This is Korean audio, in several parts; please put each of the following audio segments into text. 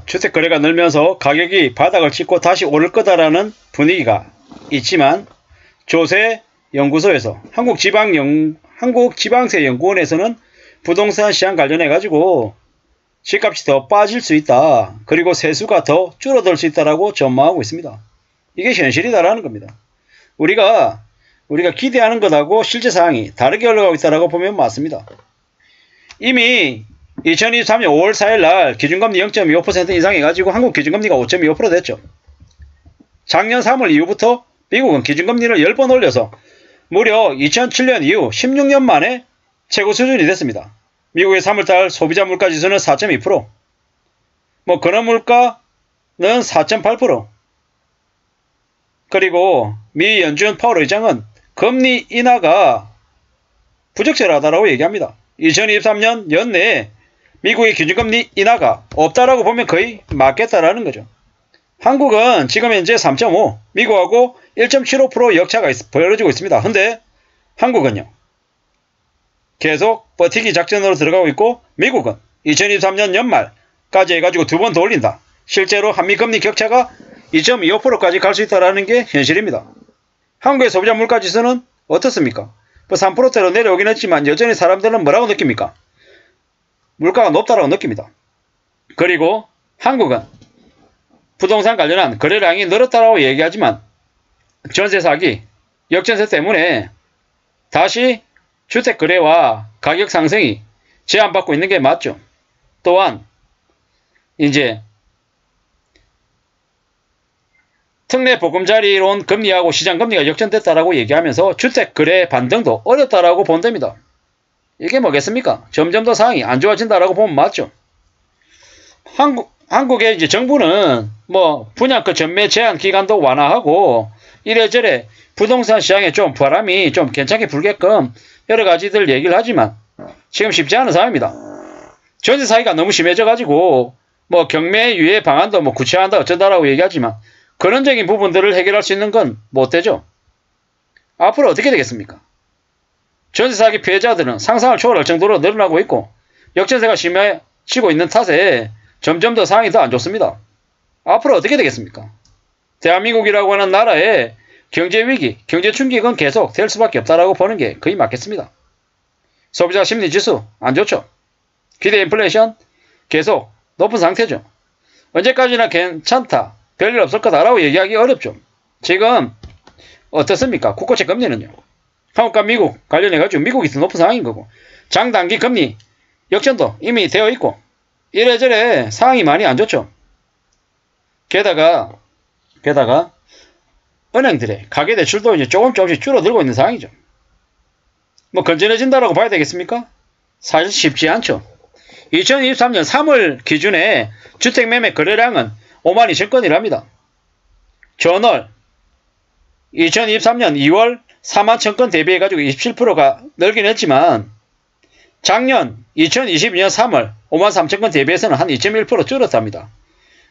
주택 거래가 늘면서 가격이 바닥을 찍고 다시 오를 거다라는 분위기가 있지만 조세연구소에서 한국지방세연구원에서는 부동산 시장 관련해 가지고 집값이 더 빠질 수 있다. 그리고 세수가 더 줄어들 수 있다라고 전망하고 있습니다. 이게 현실이다라는 겁니다. 우리가 기대하는 것하고 실제 상황이 다르게 흘러가고 있다라고 보면 맞습니다. 이미 2023년 5월 4일 날 기준금리 0.25% 인상해가지고 한국 기준금리가 5.25% 됐죠. 작년 3월 이후부터 미국은 기준금리를 10번 올려서 무려 2007년 이후 16년 만에 최고 수준이 됐습니다. 미국의 3월달 소비자 물가지수는 4.2%, 근원물가는 4.8%, 그리고 미 연준 파월 의장은 금리 인하가 부적절하다라고 얘기합니다. 2023년 연내에 미국의 기준금리 인하가 없다라고 보면 거의 맞겠다라는 거죠. 한국은 지금 현재 3.5, 미국하고 1.75% 역차가 벌어지고 있습니다. 근데 한국은요, 계속 버티기 작전으로 들어가고 있고, 미국은 2023년 연말까지 해가지고 2번 더 올린다. 실제로 한미금리 격차가 2.25%까지 갈 수 있다는 게 현실입니다. 한국의 소비자 물가지수는 어떻습니까? 3%대로 내려오긴 했지만 여전히 사람들은 뭐라고 느낍니까? 물가가 높다라고 느낍니다. 그리고 한국은 부동산 관련한 거래량이 늘었다라고 얘기하지만 전세 사기, 역전세 때문에 다시 주택 거래와 가격 상승이 제한받고 있는 게 맞죠. 또한 이제 특례 보금자리론 금리하고 시장 금리가 역전됐다라고 얘기하면서 주택 거래 반등도 어렵다라고 본답니다. 이게 뭐겠습니까? 점점 더 상황이 안 좋아진다라고 보면 맞죠. 한국의 이제 정부는 분양가 전매 제한 기간도 완화하고 이래저래 부동산 시장에 좀 바람이 좀 괜찮게 불게끔 여러 가지들 얘기를 하지만 지금 쉽지 않은 상황입니다. 전세 사기가 너무 심해져 가지고 경매 유예 방안도 구체화한다 어쩐다라고 얘기하지만 근원적인 부분들을 해결할 수 있는 건 못 되죠. 앞으로 어떻게 되겠습니까? 전세 사기 피해자들은 상상을 초월할 정도로 늘어나고 있고 역전세가 심해지고 있는 탓에 점점 더 상황이 더 안 좋습니다. 앞으로 어떻게 되겠습니까? 대한민국이라고 하는 나라의 경제위기, 경제충격은 계속 될 수밖에 없다라고 보는 게 거의 맞겠습니다. 소비자 심리지수 안 좋죠. 기대 인플레이션 계속 높은 상태죠. 언제까지나 괜찮다, 별일 없을 거다라고 얘기하기 어렵죠. 지금 어떻습니까? 국고채 금리는요. 한국과 미국 관련해가지고 미국이 더 높은 상황인 거고 장단기 금리 역전도 이미 되어 있고 이래저래 상황이 많이 안 좋죠. 게다가 은행들의 가계대출도 이제 조금씩 줄어들고 있는 상황이죠. 건전해진다라고 봐야 되겠습니까? 사실 쉽지 않죠. 2023년 3월 기준에 주택매매 거래량은 5만 2천 건이랍니다. 전월 2023년 2월 4만 1천 건 대비해가지고 27%가 늘긴 했지만 작년 2022년 3월 5만 3천 건 대비해서는 한 2.1% 줄었답니다.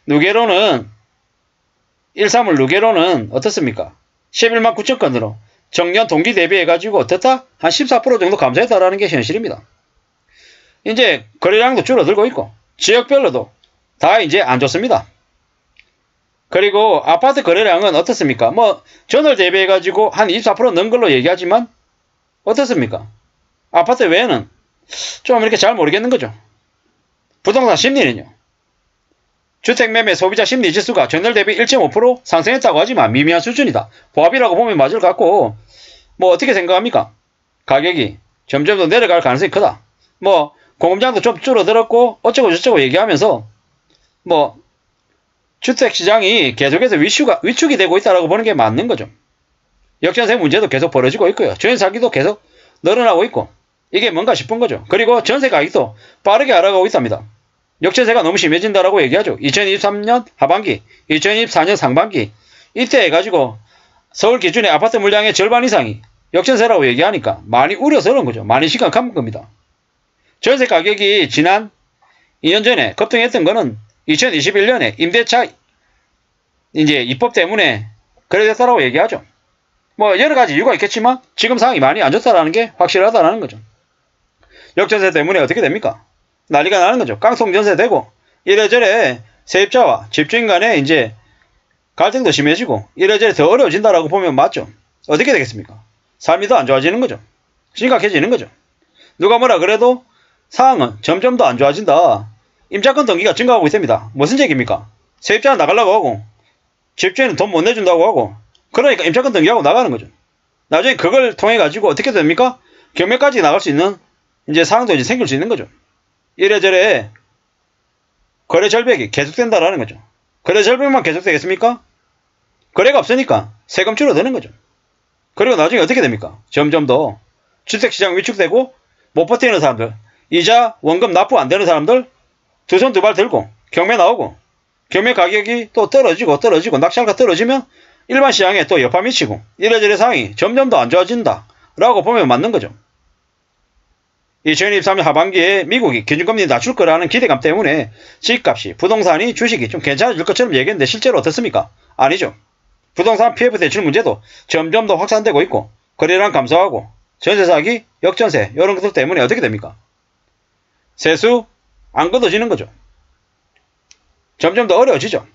누계로는 1.3월 누계로는 어떻습니까? 11만 9천 건으로 정년 동기 대비해가지고 어떻다? 한 14% 정도 감소했다라는 게 현실입니다. 이제 거래량도 줄어들고 있고 지역별로도 다 이제 안 좋습니다. 그리고 아파트 거래량은 어떻습니까? 전월 대비해가지고 한 24% 는 걸로 얘기하지만 어떻습니까? 아파트 외에는 좀 이렇게 잘 모르겠는 거죠. 부동산 심리는요. 주택매매 소비자 심리지수가 전월 대비 1.5% 상승했다고 하지만 미미한 수준이다. 보합이라고 보면 맞을 것 같고 어떻게 생각합니까? 가격이 점점 더 내려갈 가능성이 크다. 공급량도 좀 줄어들었고 어쩌고 저쩌고 얘기하면서 주택시장이 계속해서 위축이 되고 있다고 보는 게 맞는 거죠. 역전세 문제도 계속 벌어지고 있고요. 전세 사기도 계속 늘어나고 있고 이게 뭔가 싶은 거죠. 그리고 전세 가격도 빠르게 알아가고 있답니다. 역전세가 너무 심해진다라고 얘기하죠. 2023년 하반기, 2024년 상반기 이때 해가지고 서울 기준의 아파트 물량의 절반 이상이 역전세라고 얘기하니까 많이 우려서 그런 거죠. 많이 심각한 겁니다. 전세 가격이 지난 2년 전에 급등했던 거는 2021년에 임대차 이제 입법 때문에 그래 됐다라고 얘기하죠. 여러 가지 이유가 있겠지만 지금 상황이 많이 안 좋다라는 게 확실하다라는 거죠. 역전세 때문에 어떻게 됩니까? 난리가 나는 거죠. 깡통전세 되고 이래저래 세입자와 집주인 간에 이제 갈등도 심해지고 이래저래 더 어려워진다라고 보면 맞죠. 어떻게 되겠습니까? 삶이 더 안 좋아지는 거죠. 심각해지는 거죠. 누가 뭐라 그래도 상황은 점점 더 안 좋아진다. 임차권 등기가 증가하고 있습니다. 무슨 얘기입니까? 세입자는 나가려고 하고 집주인은 돈 못 내준다고 하고 그러니까 임차권 등기하고 나가는 거죠. 나중에 그걸 통해 가지고 어떻게 됩니까? 경매까지 나갈 수 있는 이제 상황도 이제 생길 수 있는 거죠. 이래저래 거래 절벽이 계속된다라는 거죠. 거래 절벽만 계속되겠습니까? 거래가 없으니까 세금 줄어드는 거죠. 그리고 나중에 어떻게 됩니까? 점점 더 주택시장 위축되고 못 버티는 사람들, 이자 원금 납부 안 되는 사람들 두 손 두 발 들고 경매 나오고 경매 가격이 또 떨어지고 낙찰가 떨어지면 일반 시장에 또 여파 미치고 이래저래 상황이 점점 더 안 좋아진다 라고 보면 맞는 거죠. 2023년 하반기에 미국이 기준금리 낮출 거라는 기대감 때문에 집값이 부동산이 주식이 좀 괜찮아질 것처럼 얘기했는데 실제로 어떻습니까? 아니죠. 부동산 PF 대출 문제도 점점 더 확산되고 있고 거래량 감소하고 전세 사기, 역전세 이런 것들 때문에 어떻게 됩니까? 세수 안 걷어지는 거죠. 점점 더 어려워지죠.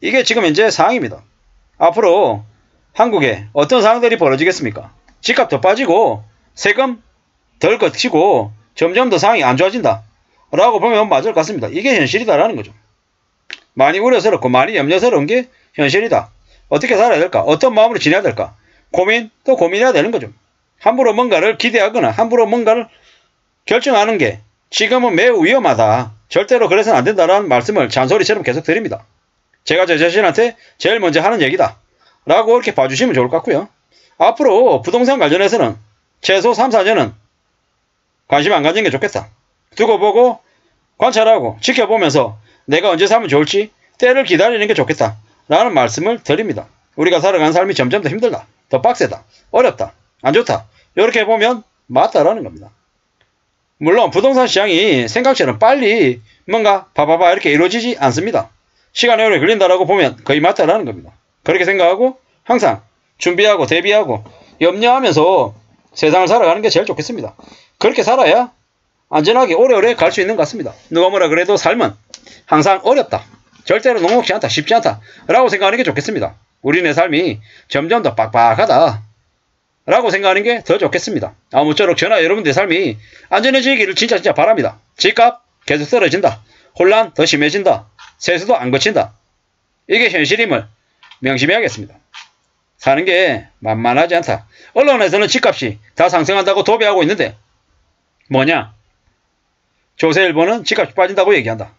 이게 지금 현재 상황입니다. 앞으로 한국에 어떤 상황들이 벌어지겠습니까? 집값 더 빠지고 세금 덜 걷히고 점점 더 상황이 안 좋아진다 라고 보면 맞을 것 같습니다. 이게 현실이다라는 거죠. 많이 우려스럽고 많이 염려스러운 게 현실이다. 어떻게 살아야 될까? 어떤 마음으로 지내야 될까? 또 고민해야 되는 거죠. 함부로 뭔가를 기대하거나 함부로 뭔가를 결정하는 게 지금은 매우 위험하다. 절대로 그래서는 안 된다라는 말씀을 잔소리처럼 계속 드립니다. 제가 제 자신한테 제일 먼저 하는 얘기다 라고 이렇게 봐주시면 좋을 것 같고요. 앞으로 부동산 관련해서는 최소 3, 4년은 관심 안 가지는 게 좋겠다. 두고 보고 관찰하고 지켜보면서 내가 언제 사면 좋을지 때를 기다리는 게 좋겠다 라는 말씀을 드립니다. 우리가 살아가는 삶이 점점 더 힘들다, 더 빡세다, 어렵다, 안 좋다 이렇게 보면 맞다라는 겁니다. 물론 부동산 시장이 생각처럼 빨리 뭔가 바바바 이렇게 이루어지지 않습니다. 시간이 오래 걸린다라고 보면 거의 맞다라는 겁니다. 그렇게 생각하고 항상 준비하고 대비하고 염려하면서 세상을 살아가는 게 제일 좋겠습니다. 그렇게 살아야 안전하게 오래오래 갈 수 있는 것 같습니다. 누가 뭐라 그래도 삶은 항상 어렵다, 절대로 녹록지 않다, 쉽지 않다 라고 생각하는 게 좋겠습니다. 우리네 삶이 점점 더 빡빡하다 라고 생각하는 게 더 좋겠습니다. 아무쪼록 저나 여러분들의 삶이 안전해지기를 진짜 바랍니다. 집값 계속 떨어진다, 혼란 더 심해진다, 세수도 안 거친다, 이게 현실임을 명심해야겠습니다. 사는 게 만만하지 않다. 언론에서는 집값이 다 상승한다고 도배하고 있는데 뭐냐? 조세일보는 집값이 빠진다고 얘기한다.